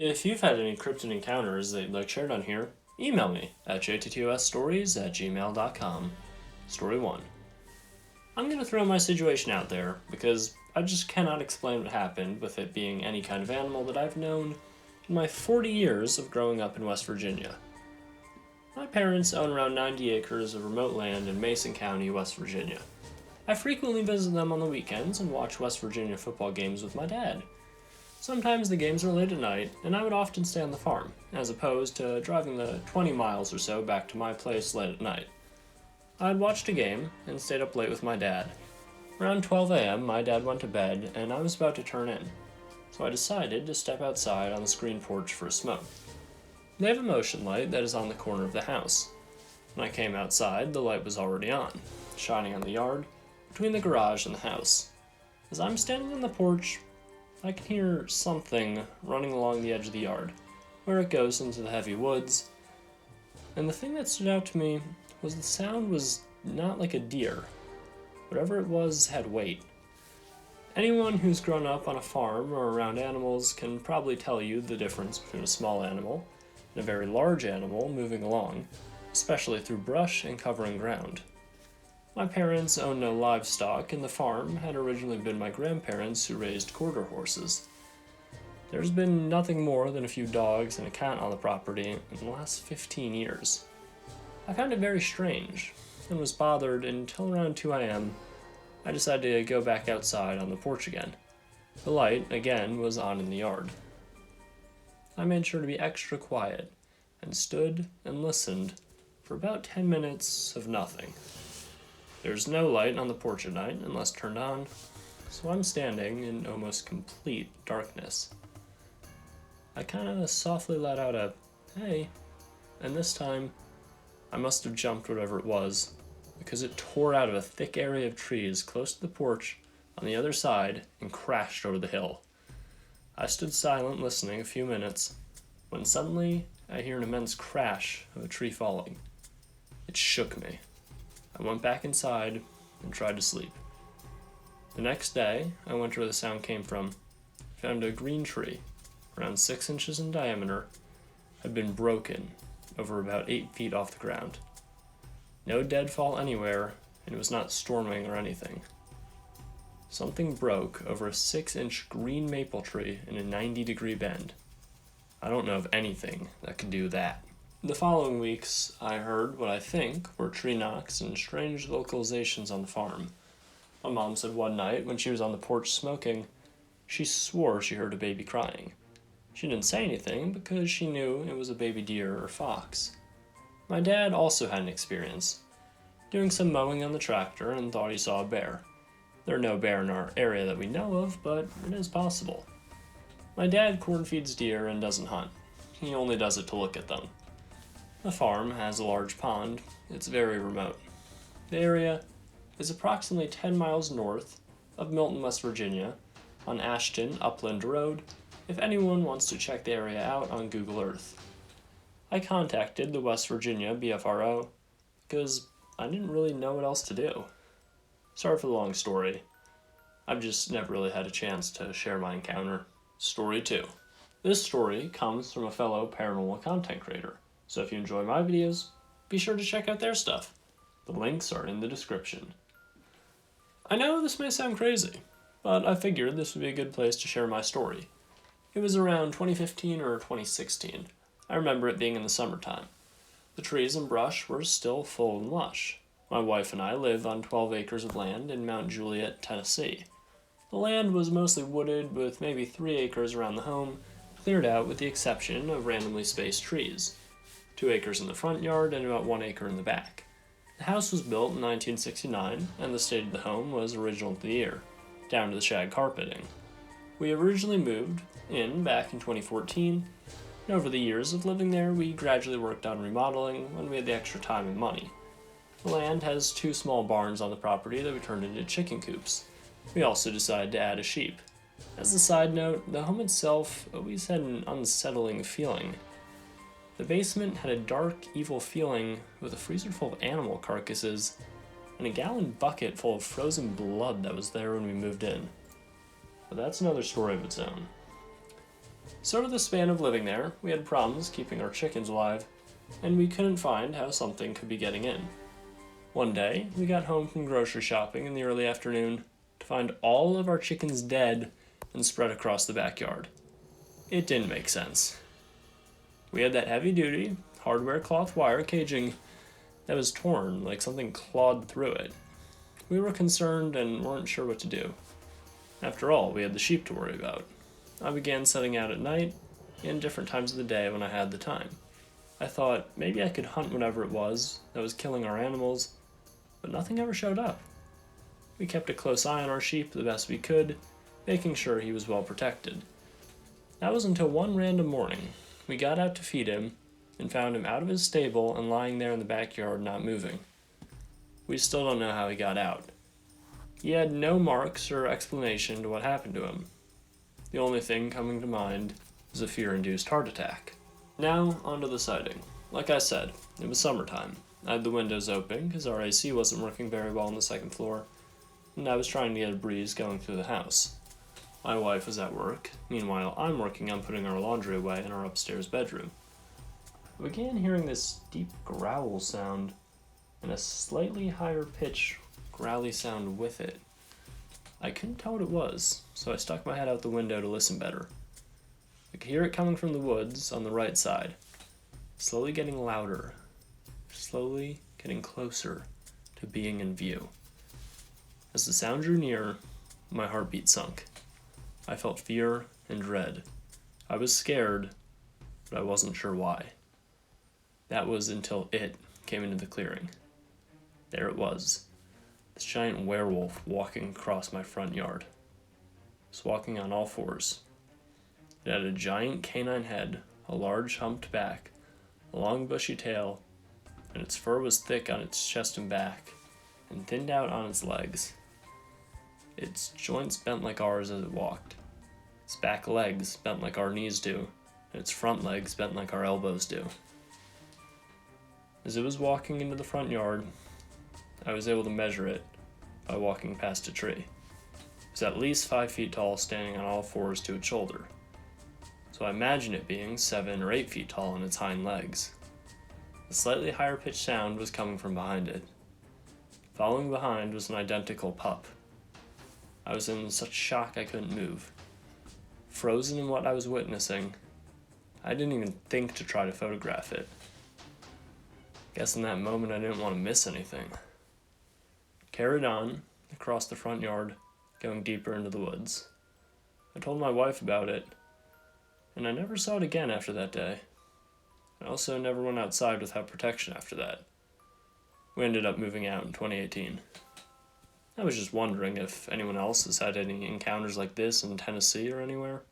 If you've had any cryptid encounters that you'd like shared on here, email me at jttosstories@gmail.com. Story 1. I'm going to throw my situation out there because I just cannot explain what happened with it being any kind of animal that I've known in my 40 years of growing up in West Virginia. My parents own around 90 acres of remote land in Mason County, West Virginia. I frequently visit them on the weekends and watch West Virginia football games with my dad. Sometimes the games were late at night, and I would often stay on the farm, as opposed to driving the 20 miles or so back to my place late at night. I had watched a game and stayed up late with my dad. Around 12 a.m., my dad went to bed, and I was about to turn in, so I decided to step outside on the screen porch for a smoke. They have a motion light that is on the corner of the house. When I came outside, the light was already on, shining on the yard, between the garage and the house. As I'm standing on the porch, I can hear something running along the edge of the yard, where it goes into the heavy woods, and the thing that stood out to me was the sound was not like a deer. Whatever it was had weight. Anyone who's grown up on a farm or around animals can probably tell you the difference between a small animal and a very large animal moving along, especially through brush and covering ground. My parents owned no livestock, and the farm had originally been my grandparents who raised quarter horses. There's been nothing more than a few dogs and a cat on the property in the last 15 years. I found it very strange, and was bothered until around 2 a.m. I decided to go back outside on the porch again. The light, again, was on in the yard. I made sure to be extra quiet, and stood and listened for about 10 minutes of nothing. There's no light on the porch at night unless turned on, so I'm standing in almost complete darkness. I kinda softly let out a, "Hey," and this time, I must have jumped whatever it was, because it tore out of a thick area of trees close to the porch on the other side and crashed over the hill. I stood silent listening a few minutes, when suddenly I hear an immense crash of a tree falling. It shook me. I went back inside and tried to sleep. The next day, I went to where the sound came from, found a green tree, around 6 inches in diameter, had been broken over about 8 feet off the ground. No deadfall anywhere, and it was not storming or anything. Something broke over a 6-inch green maple tree in a 90-degree bend. I don't know of anything that could do that. The following weeks, I heard what I think were tree knocks and strange vocalizations on the farm. My mom said one night when she was on the porch smoking, she swore she heard a baby crying. She didn't say anything because she knew it was a baby deer or fox. My dad also had an experience, doing some mowing on the tractor and thought he saw a bear. There are no bear in our area that we know of, but it is possible. My dad corn feeds deer and doesn't hunt. He only does it to look at them. The farm has a large pond. It's very remote. The area is approximately 10 miles north of Milton, West Virginia, on Ashton Upland Road, if anyone wants to check the area out on Google Earth. I contacted the West Virginia BFRO because I didn't really know what else to do. Sorry for the long story. I've just never really had a chance to share my encounter. Story 2. This story comes from a fellow paranormal content creator. So if you enjoy my videos, be sure to check out their stuff. The links are in the description. I know this may sound crazy, but I figured this would be a good place to share my story. It was around 2015 or 2016. I remember it being in the summertime. The trees and brush were still full and lush. My wife and I live on 12 acres of land in Mount Juliet, Tennessee. The land was mostly wooded with maybe 3 acres around the home, cleared out with the exception of randomly spaced trees. 2 acres in the front yard and about 1 acre in the back. The house was built in 1969, and the state of the home was original to the year, down to the shag carpeting. We originally moved in back in 2014, and over the years of living there, we gradually worked on remodeling when we had the extra time and money. The land has 2 small barns on the property that we turned into chicken coops. We also decided to add a sheep. As a side note, the home itself always had an unsettling feeling. The basement had a dark, evil feeling with a freezer full of animal carcasses and a gallon bucket full of frozen blood that was there when we moved in. But that's another story of its own. So over the span of living there, we had problems keeping our chickens alive, and we couldn't find how something could be getting in. One day, we got home from grocery shopping in the early afternoon to find all of our chickens dead and spread across the backyard. It didn't make sense. We had that heavy-duty, hardware cloth wire caging that was torn like something clawed through it. We were concerned and weren't sure what to do. After all, we had the sheep to worry about. I began setting out at night and different times of the day when I had the time. I thought maybe I could hunt whatever it was that was killing our animals, but nothing ever showed up. We kept a close eye on our sheep the best we could, making sure he was well protected. That was until one random morning. We got out to feed him and found him out of his stable and lying there in the backyard not moving. We still don't know how he got out. He had no marks or explanation to what happened to him. The only thing coming to mind was a fear-induced heart attack. Now, onto the sighting. Like I said, it was summertime. I had the windows open because our AC wasn't working very well on the second floor, and I was trying to get a breeze going through the house. My wife was at work. Meanwhile, I'm working on putting our laundry away in our upstairs bedroom. I began hearing this deep growl sound and a slightly higher pitch growly sound with it. I couldn't tell what it was, so I stuck my head out the window to listen better. I could hear it coming from the woods on the right side, slowly getting louder, slowly getting closer to being in view. As the sound drew near, my heartbeat sunk. I felt fear and dread. I was scared, but I wasn't sure why. That was until it came into the clearing. There it was, this giant werewolf walking across my front yard. It was walking on all fours. It had a giant canine head, a large humped back, a long bushy tail, and its fur was thick on its chest and back, and thinned out on its legs. Its joints bent like ours as it walked. Its back legs bent like our knees do, and its front legs bent like our elbows do. As it was walking into the front yard, I was able to measure it by walking past a tree. It was at least 5 feet tall, standing on all fours to its shoulder. So I imagine it being 7 or 8 feet tall on its hind legs. A slightly higher pitched sound was coming from behind it. Following behind was an identical pup. I was in such shock I couldn't move. Frozen in what I was witnessing, I didn't even think to try to photograph it. Guess in that moment I didn't want to miss anything. Carried on, across the front yard, going deeper into the woods. I told my wife about it, and I never saw it again after that day. I also never went outside without protection after that. We ended up moving out in 2018. I was just wondering if anyone else has had any encounters like this in Tennessee or anywhere.